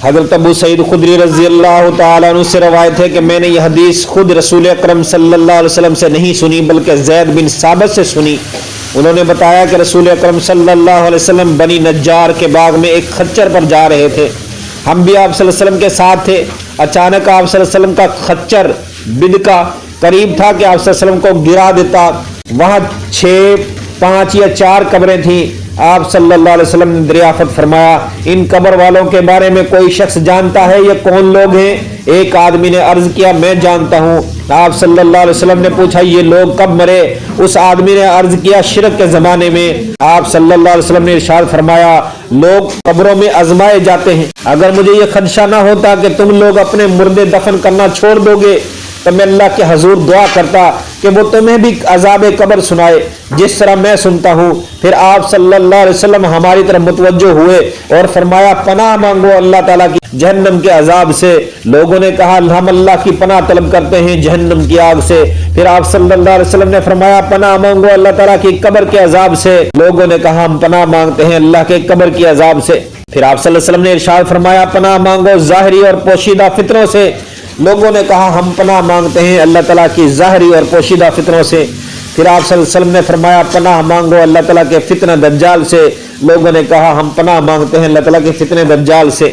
حضرت ابو سعید خدری رضی اللہ تعالیٰ عنہ سے روایت ہے کہ میں نے یہ حدیث خود رسول اکرم صلی اللہ علیہ وسلم سے نہیں سنی بلکہ زید بن ثابت سے سنی۔ انہوں نے بتایا کہ رسول اکرم صلی اللہ علیہ وسلم بنی نجار کے باغ میں ایک خچر پر جا رہے تھے، ہم بھی آپ صلی اللہ علیہ وسلم کے ساتھ تھے۔ اچانک آپ صلی اللہ علیہ وسلم کا خچر بدکا، قریب تھا کہ آپ صلی اللہ علیہ وسلم کو گرا دیتا۔ وہاں 6، 5 یا 4 قبریں تھیں۔ آپ صلی اللہ علیہ وسلم نے دریافت فرمایا، ان قبر والوں کے بارے میں کوئی شخص جانتا ہے یہ کون لوگ ہیں؟ ایک آدمی نے عرض کیا میں جانتا ہوں۔ آپ صلی اللہ علیہ وسلم نے پوچھا یہ لوگ کب مرے؟ اس آدمی نے عرض کیا شرک کے زمانے میں۔ آپ صلی اللہ علیہ وسلم نے ارشاد فرمایا لوگ قبروں میں آزمائے جاتے ہیں، اگر مجھے یہ خدشہ نہ ہوتا کہ تم لوگ اپنے مردے دفن کرنا چھوڑ دو گے تو میں اللہ کے حضور دعا کرتا کہ وہ تمہیں بھی عذاب قبر سنائے جس طرح میں سنتا ہوں۔ پھر آپ صلی اللہ علیہ وسلم ہماری طرف متوجہ ہوئے اور فرمایا پناہ مانگو اللہ تعالیٰ کی جہنم کے عذاب سے۔ لوگوں نے کہا ہم اللہ کی پناہ طلب کرتے ہیں جہنم کی آگ سے۔ پھر آپ صلی اللہ علیہ وسلم نے فرمایا پناہ مانگو اللہ تعالیٰ کی قبر کے عذاب سے۔ لوگوں نے کہا ہم پناہ مانگتے ہیں اللہ کے قبر کی عذاب سے۔ پھر آپ صلی اللہ علیہ وسلم نے ارشاد فرمایا پناہ مانگو ظاہری اور پوشیدہ فتنوں سے۔ لوگوں نے کہا ہم پناہ مانگتے ہیں اللہ تعالیٰ کی ظاہری اور پوشیدہ فتنوں سے۔ پھر آپ صلی اللہ علیہ وسلم نے فرمایا پناہ مانگو اللہ تعالیٰ کے فتنہ دجال سے۔ لوگوں نے کہا ہم پناہ مانگتے ہیں اللہ تعالیٰ کے فتنہ دجال سے۔